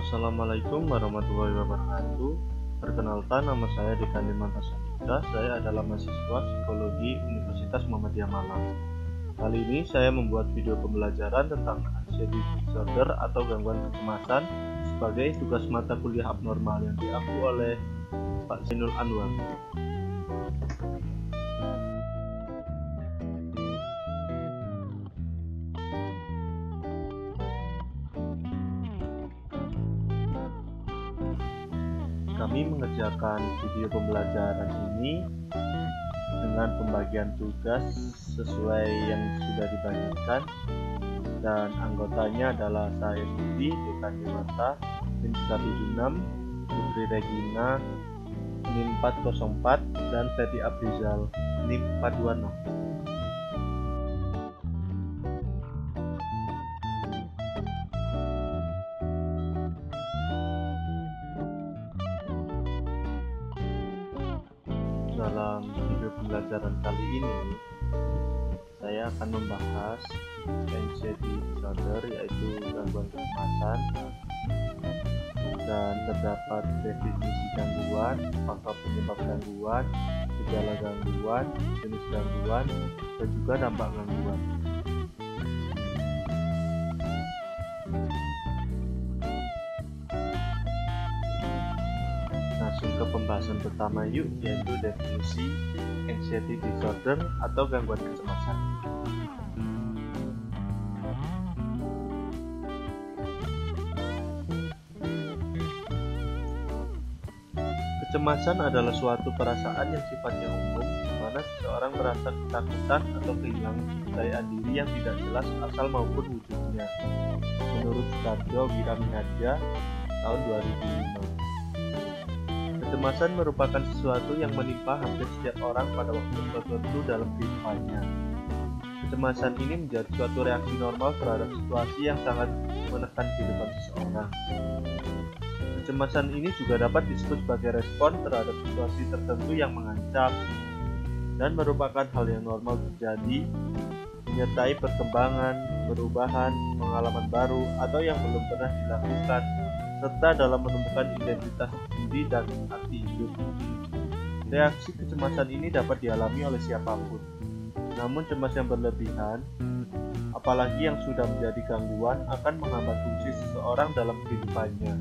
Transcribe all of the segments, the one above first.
Assalamualaikum warahmatullahi wabarakatuh. Perkenalkan, nama saya Dekan Dimanta Sandika. Saya adalah mahasiswa Psikologi Universitas Muhammadiyah Malang. Kali ini saya membuat video pembelajaran tentang anxiety disorder atau gangguan kecemasan sebagai tugas mata kuliah abnormal yang diampu oleh Pak Zainul Anwar. Kami mengerjakan video pembelajaran ini dengan pembagian tugas sesuai yang sudah dibagikan, dan anggotanya adalah saya sendiri, Dekan Dimanta, NIM 176, Putri Regina, NIM 404, dan Fethi Abrizal, NIM 426. Dalam video pembelajaran kali ini, saya akan membahas anxiety disorder, yaitu gangguan kecemasan, dan terdapat definisi gangguan, faktor penyebab gangguan, gejala gangguan, jenis gangguan, dan juga dampak gangguan. Langsung ke pembahasan pertama yuk, yaitu definisi anxiety disorder atau gangguan kecemasan. Kecemasan adalah suatu perasaan yang sifatnya umum, di mana seseorang merasa ketakutan atau kehilangan kepercayaan diri yang tidak jelas asal maupun wujudnya. Menurut Sutarjo Wiramihardja tahun 2005. Kecemasan merupakan sesuatu yang menimpa hampir setiap orang pada waktu tertentu dalam kehidupannya. Kecemasan ini menjadi suatu reaksi normal terhadap situasi yang sangat menekan kehidupan seseorang. Kecemasan ini juga dapat disebut sebagai respon terhadap situasi tertentu yang mengancam, dan merupakan hal yang normal terjadi, menyertai perkembangan, perubahan, pengalaman baru, atau yang belum pernah dilakukan, serta dalam menemukan identitas diri dan arti hidup. Reaksi kecemasan ini dapat dialami oleh siapapun. Namun cemas yang berlebihan, apalagi yang sudah menjadi gangguan, akan menghambat fungsi seseorang dalam kehidupannya.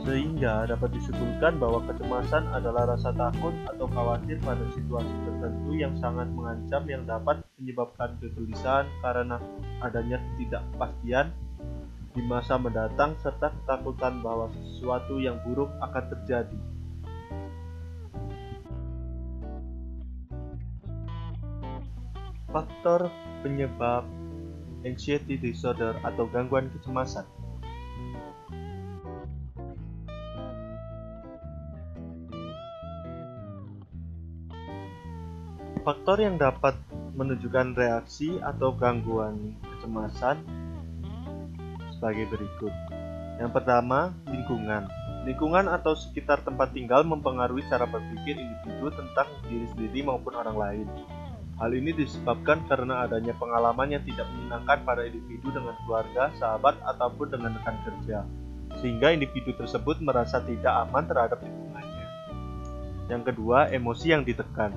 Sehingga dapat disimpulkan bahwa kecemasan adalah rasa takut atau khawatir pada situasi tertentu yang sangat mengancam, yang dapat menyebabkan kegelisahan karena adanya ketidakpastian di masa mendatang, serta ketakutan bahwa sesuatu yang buruk akan terjadi. Faktor penyebab anxiety disorder atau gangguan kecemasan. Faktor yang dapat menunjukkan reaksi atau gangguan kecemasan sebagai berikut. Yang pertama, lingkungan. Lingkungan atau sekitar tempat tinggal mempengaruhi cara berpikir individu tentang diri sendiri maupun orang lain. Hal ini disebabkan karena adanya pengalaman yang tidak menyenangkan pada individu dengan keluarga, sahabat, ataupun dengan rekan kerja, sehingga individu tersebut merasa tidak aman terhadap lingkungannya. Yang kedua, emosi yang ditekan.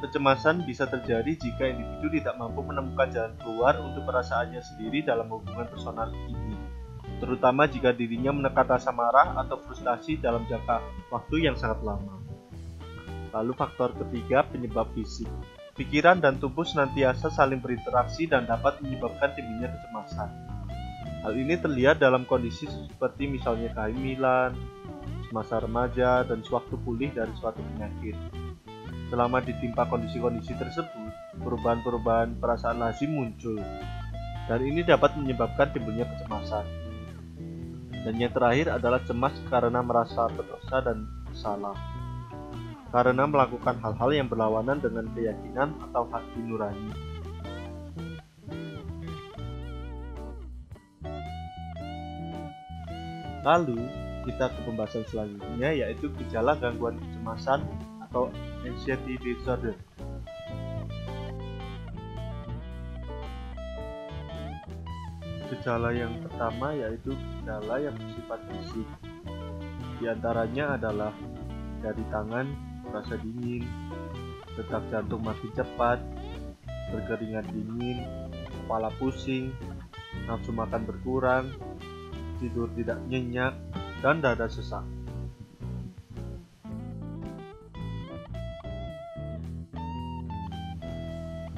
Kecemasan bisa terjadi jika individu tidak mampu menemukan jalan keluar untuk perasaannya sendiri dalam hubungan personal ini, terutama jika dirinya menekan rasa marah atau frustasi dalam jangka waktu yang sangat lama. Lalu faktor ketiga, penyebab fisik. Pikiran dan tubuh senantiasa saling berinteraksi dan dapat menyebabkan timbulnya kecemasan. Hal ini terlihat dalam kondisi seperti misalnya kehamilan, masa remaja, dan sewaktu pulih dari suatu penyakit. Selama ditimpa kondisi-kondisi tersebut, perubahan-perubahan perasaan lazim muncul, dan ini dapat menyebabkan timbulnya kecemasan. Dan yang terakhir adalah cemas karena merasa berdosa dan bersalah, karena melakukan hal-hal yang berlawanan dengan keyakinan atau hati nurani. Lalu kita ke pembahasan selanjutnya, yaitu gejala gangguan kecemasan atau anxiety disorder. Gejala yang pertama yaitu gejala yang bersifat fisik. Di antaranya adalah jari tangan merasa dingin, detak jantung makin cepat, berkeringat dingin, kepala pusing, nafsu makan berkurang, tidur tidak nyenyak, dan dada sesak.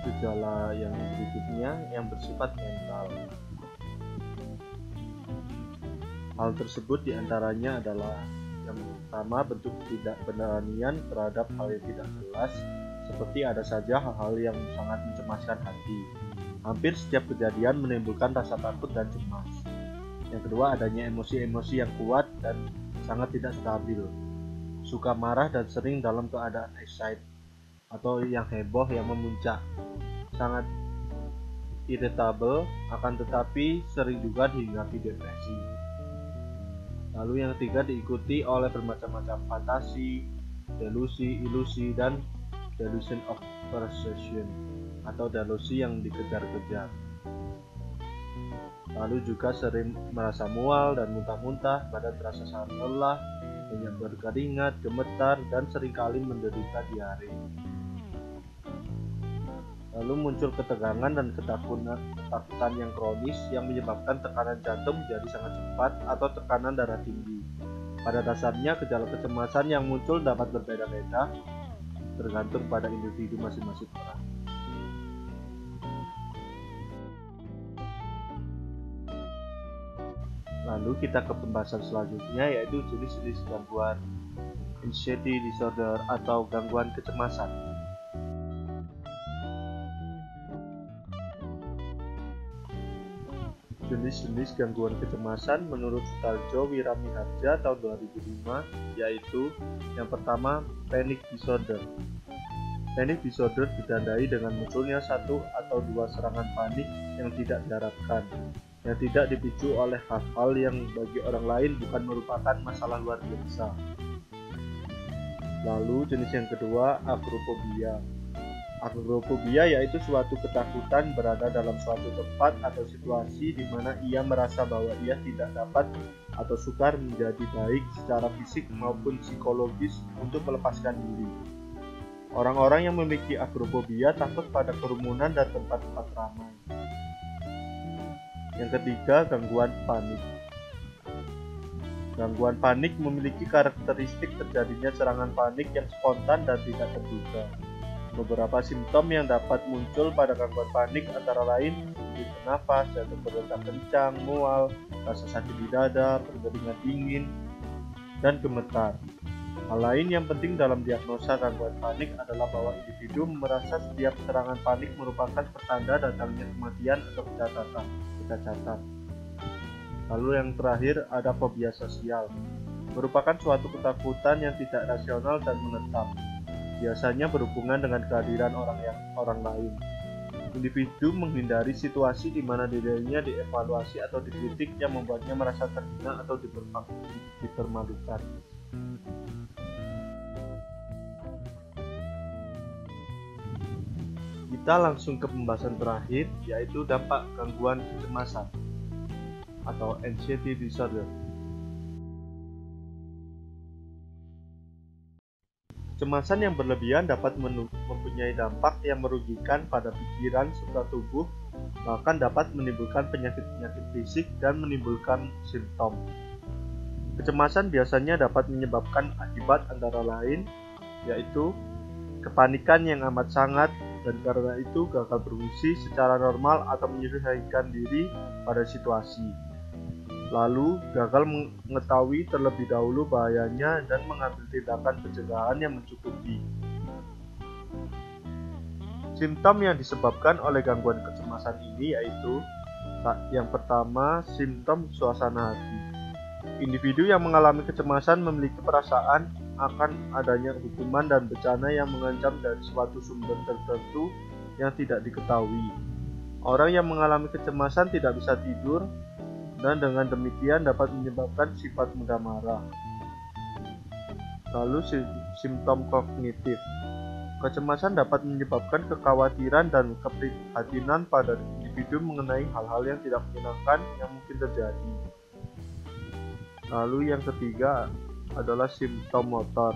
Gejala yang berikutnya yang bersifat mental. Hal tersebut diantaranya adalah yang pertama, bentuk ketidakberanian terhadap hal yang tidak jelas, seperti ada saja hal-hal yang sangat mencemaskan hati. Hampir setiap kejadian menimbulkan rasa takut dan cemas. Yang kedua, adanya emosi-emosi yang kuat dan sangat tidak stabil. Suka marah dan sering dalam keadaan excited atau yang heboh yang memuncak. Sangat irritable, akan tetapi sering juga dihinggapi depresi. Lalu yang ketiga, diikuti oleh bermacam-macam fantasi, delusi, ilusi, dan delusion of possession atau delusi yang dikejar-kejar. Lalu juga sering merasa mual dan muntah-muntah, badan terasa sangat lelah, banyak berkeringat, gemetar, dan seringkali menderita diare. Lalu muncul ketegangan dan ketakutan yang kronis yang menyebabkan tekanan jantung menjadi sangat cepat atau tekanan darah tinggi. Pada dasarnya, gejala kecemasan yang muncul dapat berbeda-beda tergantung pada individu masing-masing orang. Lalu kita ke pembahasan selanjutnya, yaitu jenis-jenis gangguan anxiety disorder atau gangguan kecemasan. Jenis-jenis gangguan kecemasan menurut Sutarjo Wiramiharja tahun 2005 yaitu yang pertama, panic disorder. Panic disorder ditandai dengan munculnya satu atau dua serangan panik yang tidak diharapkan, yang tidak dipicu oleh hal-hal yang bagi orang lain bukan merupakan masalah luar biasa. Lalu jenis yang kedua, agoraphobia. Agoraphobia yaitu suatu ketakutan berada dalam suatu tempat atau situasi di mana ia merasa bahwa ia tidak dapat atau sukar menjadi baik secara fisik maupun psikologis untuk melepaskan diri. Orang-orang yang memiliki agoraphobia takut pada kerumunan dan tempat-tempat ramai. Yang ketiga, gangguan panik. Gangguan panik memiliki karakteristik terjadinya serangan panik yang spontan dan tidak terduga. Beberapa simptom yang dapat muncul pada gangguan panik antara lain sulit bernafas, jantung berdetak kencang, mual, rasa sakit di dada, berkeringat dingin, dan gemetar. Hal lain yang penting dalam diagnosa gangguan panik adalah bahwa individu merasa setiap serangan panik merupakan pertanda datangnya kematian atau kecacatan. Lalu yang terakhir ada fobia sosial, merupakan suatu ketakutan yang tidak rasional dan menetap. Biasanya berhubungan dengan kehadiran orang lain. Individu menghindari situasi di mana dirinya dievaluasi atau dikritik yang membuatnya merasa terhina atau dipermalukan. Kita langsung ke pembahasan terakhir, yaitu dampak gangguan kecemasan atau anxiety disorder. Kecemasan yang berlebihan dapat mempunyai dampak yang merugikan pada pikiran serta tubuh, bahkan dapat menimbulkan penyakit-penyakit fisik dan menimbulkan simptom. Kecemasan biasanya dapat menyebabkan akibat antara lain, yaitu kepanikan yang amat sangat, dan karena itu gagal berfungsi secara normal atau menyesuaikan diri pada situasi. Lalu, gagal mengetahui terlebih dahulu bahayanya dan mengambil tindakan pencegahan yang mencukupi. Simptom yang disebabkan oleh gangguan kecemasan ini yaitu yang pertama, simptom suasana hati. Individu yang mengalami kecemasan memiliki perasaan akan adanya hukuman dan bencana yang mengancam dari suatu sumber tertentu yang tidak diketahui. Orang yang mengalami kecemasan tidak bisa tidur, dan dengan demikian dapat menyebabkan sifat mudah marah. Lalu simptom kognitif. Kecemasan dapat menyebabkan kekhawatiran dan keprihatinan pada individu individu mengenai hal-hal yang tidak menyenangkan yang mungkin terjadi. Lalu yang ketiga adalah simptom motor.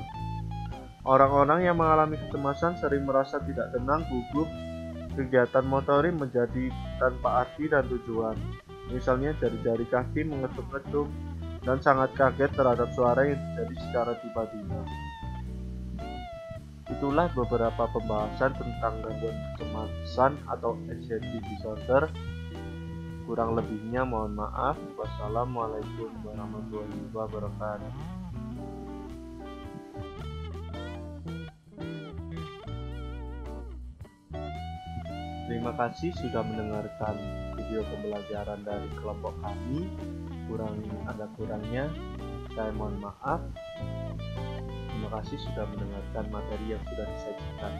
Orang-orang yang mengalami kecemasan sering merasa tidak tenang, gugup, kegiatan motorik menjadi tanpa arti dan tujuan. Misalnya jari-jari kaki mengetuk-ngetuk dan sangat kaget terhadap suara yang terjadi secara tiba-tiba. Itulah beberapa pembahasan tentang gangguan kecemasan atau anxiety disorder. Kurang lebihnya mohon maaf. Wassalamualaikum warahmatullahi wabarakatuh. Terima kasih sudah mendengarkan video pembelajaran dari kelompok kami. Ada kurangnya, saya mohon maaf. Terima kasih sudah mendengarkan materi yang sudah disajikan.